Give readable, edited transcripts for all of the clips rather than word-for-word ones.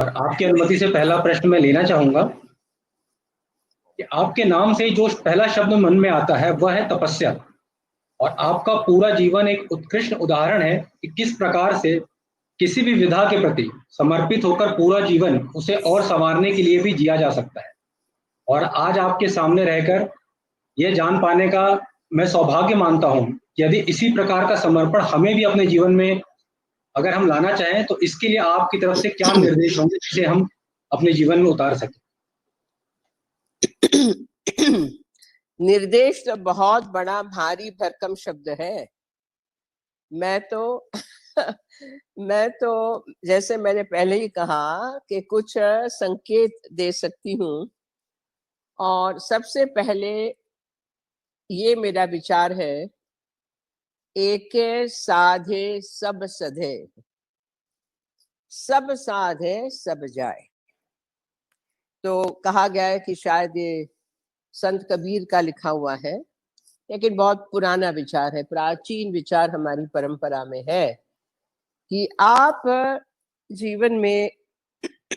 और आपकी अनुमति से पहला प्रश्न मैं लेना चाहूंगा कि आपके नाम से जो पहला शब्द मन में आता है वह है तपस्या। और आपका पूरा जीवन एक उत्कृष्ट उदाहरण है कि किस प्रकार से किसी भी विधा के प्रति समर्पित होकर पूरा जीवन उसे और संवारने के लिए भी जिया जा सकता है। और आज आपके सामने रहकर यह जान पाने का मैं सौभाग्य मानता हूं कि यदि इसी प्रकार का समर्पण हमें भी अपने जीवन में अगर हम लाना चाहें तो इसके लिए आपकी तरफ से क्या निर्देश होंगे जिसे हम अपने जीवन में उतार सकें। निर्देश तो बहुत बड़ा भारी भरकम शब्द है। मैं तो जैसे मैंने पहले ही कहा कि कुछ संकेत दे सकती हूँ। और सबसे पहले ये मेरा विचार है, एक साधे सब सधे, सब साधे सब जाए। तो कहा गया है कि शायद ये संत कबीर का लिखा हुआ है, लेकिन बहुत पुराना विचार है, प्राचीन विचार हमारी परंपरा में है कि आप जीवन में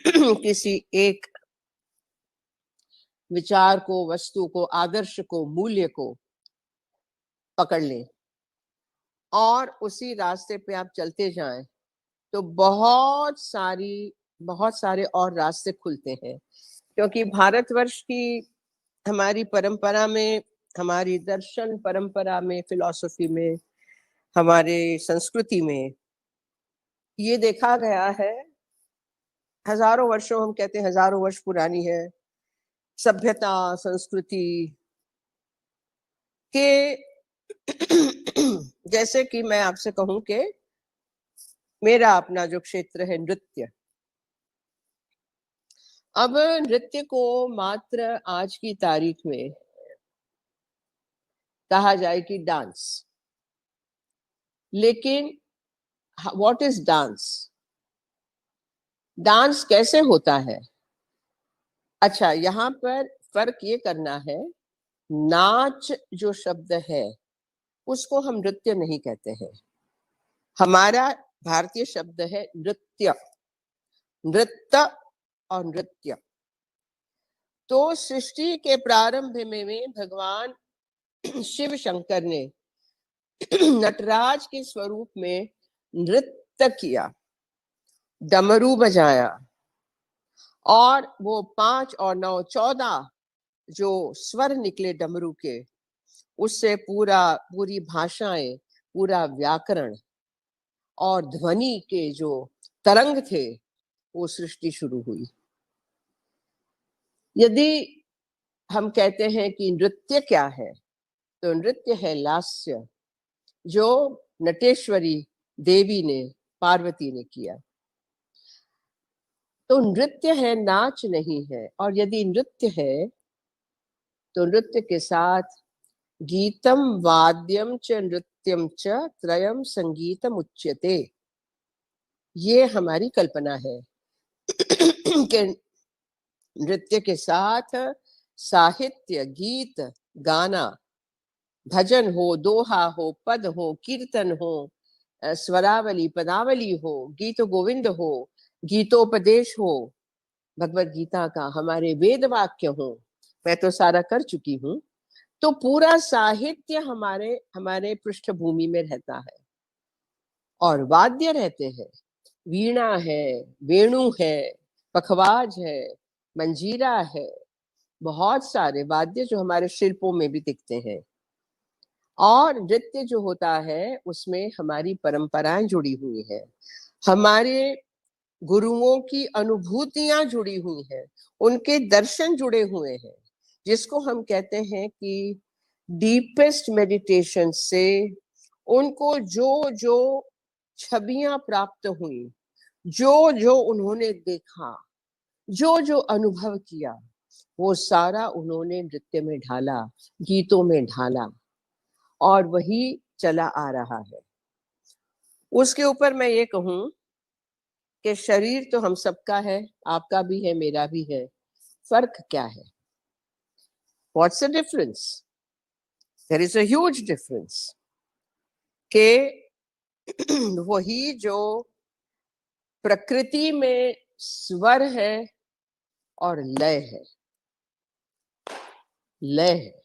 किसी एक विचार को, वस्तु को, आदर्श को, मूल्य को पकड़ लें और उसी रास्ते पे आप चलते जाएं तो बहुत सारे और रास्ते खुलते हैं। क्योंकि भारतवर्ष की हमारी परंपरा में, हमारी दर्शन परंपरा में, फिलॉसफी में, हमारे संस्कृति में ये देखा गया है, हजारों वर्षों, हम कहते हैं हजारों वर्ष पुरानी है सभ्यता, संस्कृति के जैसे कि मैं आपसे कहूं कि मेरा अपना जो क्षेत्र है नृत्य, अब नृत्य को मात्र आज की तारीख में कहा जाए कि डांस, लेकिन व्हाट इज डांस? डांस कैसे होता है? अच्छा, यहाँ पर फर्क ये करना है, नाच जो शब्द है उसको हम नृत्य नहीं कहते हैं। हमारा भारतीय शब्द है नृत्य, नृत्य और नृत्य। तो सृष्टि के प्रारंभ में भगवान शिव शंकर ने नटराज के स्वरूप में नृत्य किया, डमरू बजाया, और वो 5 और 9 14 जो स्वर निकले डमरू के, उससे पूरी भाषाएं, पूरा व्याकरण और ध्वनि के जो तरंग थे, वो सृष्टि शुरू हुई। यदि हम कहते हैं कि नृत्य क्या है, तो नृत्य है लास्य, जो नटेश्वरी देवी ने, पार्वती ने किया। तो नृत्य है, नाच नहीं है। और यदि नृत्य है तो नृत्य के साथ गीतम वाद्यम च नृत्यम च त्रयम संगीतम उच्यते, ये हमारी कल्पना है कि नृत्य के साथ साहित्य, गीत, गाना, भजन हो, दोहा हो, पद हो, कीर्तन हो, स्वरावली, पदावली हो, गीत गोविंद हो, गीतोपदेश हो, भगवत गीता का, हमारे वेद वाक्य हो, मैं तो सारा कर चुकी हूँ। तो पूरा साहित्य हमारे पृष्ठभूमि में रहता है और वाद्य रहते हैं, वीणा है, वेणु है, पखवाज है, मंजीरा है, बहुत सारे वाद्य जो हमारे शिल्पों में भी दिखते हैं। और नृत्य जो होता है उसमें हमारी परंपराएं जुड़ी हुई है, हमारे गुरुओं की अनुभूतियां जुड़ी हुई हैं, उनके दर्शन जुड़े हुए हैं, जिसको हम कहते हैं कि डीपेस्ट मेडिटेशन से उनको जो जो छवियां प्राप्त हुई, जो जो उन्होंने देखा, जो जो अनुभव किया, वो सारा उन्होंने नृत्य में ढाला, गीतों में ढाला, और वही चला आ रहा है। उसके ऊपर मैं ये कहूं कि शरीर तो हम सबका है, आपका भी है, मेरा भी है। फर्क क्या है? What's the difference? There is a huge difference कि वही जो प्रकृति में स्वर है और लय है। लय है,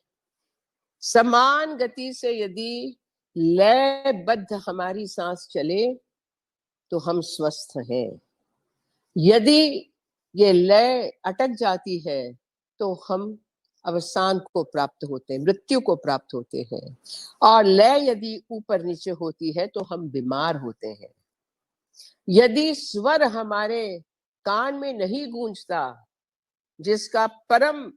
समान गति से यदि लयबद्ध हमारी सांस चले तो हम स्वस्थ हैं। यदि ये लय अटक जाती है तो हम अवसान को प्राप्त होते हैं, मृत्यु को प्राप्त होते हैं। और लय यदि ऊपर नीचे होती है तो हम बीमार होते हैं। यदि स्वर हमारे कान में नहीं गूंजता, जिसका परम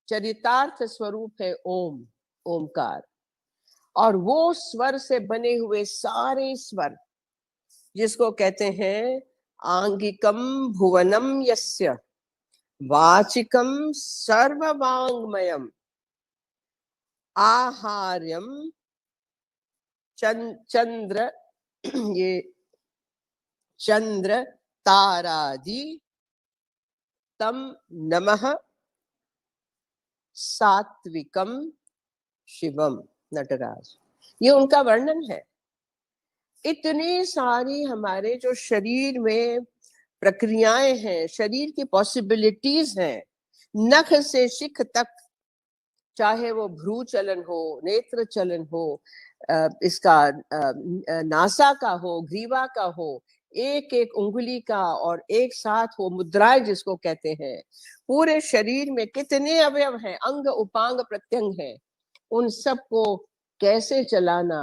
चरितार्थ स्वरूप है ओम, ओमकार, और वो स्वर से बने हुए सारे स्वर, जिसको कहते हैं आंगिकम भुवनम यस्य वाचिकम सर्ववांगमयम आहार्यम चंद्र ये चंद्र तारादि तम नमः सात्विकम शिवम नटराज। ये उनका वर्णन है। इतनी सारी हमारे जो शरीर में प्रक्रियाएं हैं, शरीर की पॉसिबिलिटीज हैं, नख से शिख तक, चाहे वो भ्रू चलन हो, नेत्र चलन हो, इसका नासा का हो, ग्रीवा का हो, एक एक उंगली का और एक साथ वो मुद्राएं जिसको कहते हैं। पूरे शरीर में कितने अवयव हैं, अंग उपांग प्रत्यंग हैं, उन सबको कैसे चलाना,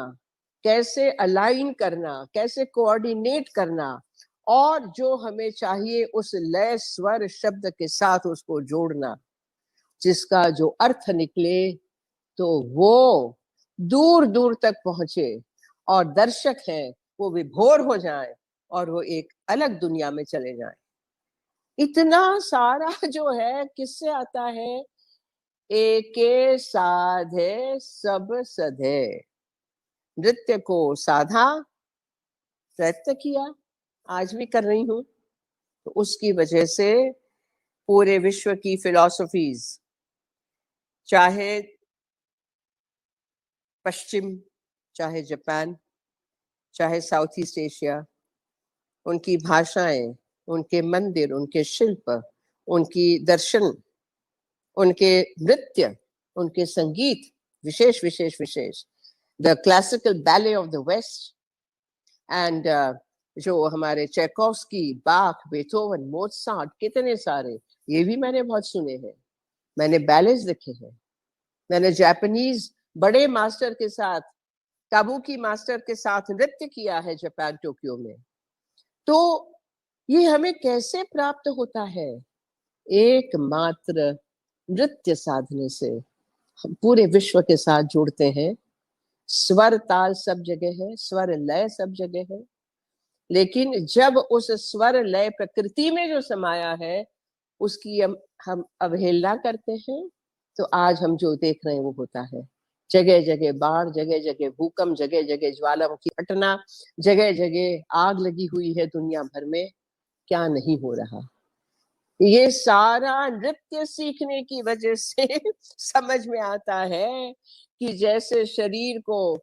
कैसे अलाइन करना, कैसे कोऑर्डिनेट करना, और जो हमें चाहिए उस लय स्वर शब्द के साथ उसको जोड़ना, जिसका जो अर्थ निकले तो वो दूर दूर तक पहुंचे और दर्शक हैं वो विभोर हो जाएं और वो एक अलग दुनिया में चले जाएं। इतना सारा जो है किससे आता है? एके साधे सब सधे। नृत्य को साधा, प्रयत्न किया, आज भी कर रही हूं, तो उसकी वजह से पूरे विश्व की फिलॉसफीज, चाहे पश्चिम, चाहे जापान, चाहे साउथ ईस्ट एशिया, उनकी भाषाएं, उनके मंदिर, उनके शिल्प, उनकी दर्शन, उनके नृत्य, उनके संगीत, विशेष विशेष विशेष the classical ballet of the west, and जो हमारे चेकोव्स्की, बाख, बेथोवन, मोत्सार्ट, कितने सारे, ये भी मैंने बहुत सुने हैं। मैंने बैलेज लिखे हैं, मैंने जापानीज बड़े मास्टर के साथ, काबुकी मास्टर के साथ नृत्य किया है जापान, टोक्यो में। तो ये हमें कैसे प्राप्त होता है? एकमात्र नृत्य साधने से हम पूरे विश्व के साथ जुड़ते हैं। स्वर ताल सब जगह है, स्वर लय सब जगह है, लेकिन जब उस स्वर लय प्रकृति में जो समाया है उसकी हम अवहेलना करते हैं, तो आज हम जो देख रहे हैं वो होता है। जगह जगह बाढ़, जगह जगह भूकंप, जगह जगह ज्वालामुखी फटना, जगह जगह आग लगी हुई है दुनिया भर में। क्या नहीं हो रहा? ये सारा नृत्य सीखने की वजह से समझ में आता है कि जैसे शरीर को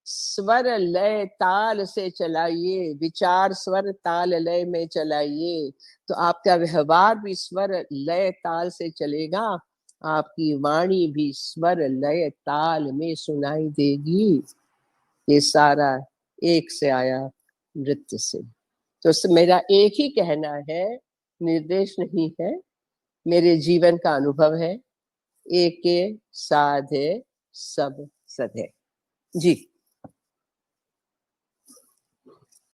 स्वर लय ताल से चलाइए, विचार स्वर ताल लय में चलाइए, तो आपका व्यवहार भी स्वर लय ताल से चलेगा, आपकी वाणी भी स्वर लय ताल में सुनाई देगी। ये सारा एक से आया, नृत्य से। तो मेरा एक ही कहना है, निर्देश नहीं है, मेरे जीवन का अनुभव है, एके साधे सब सधे। जी।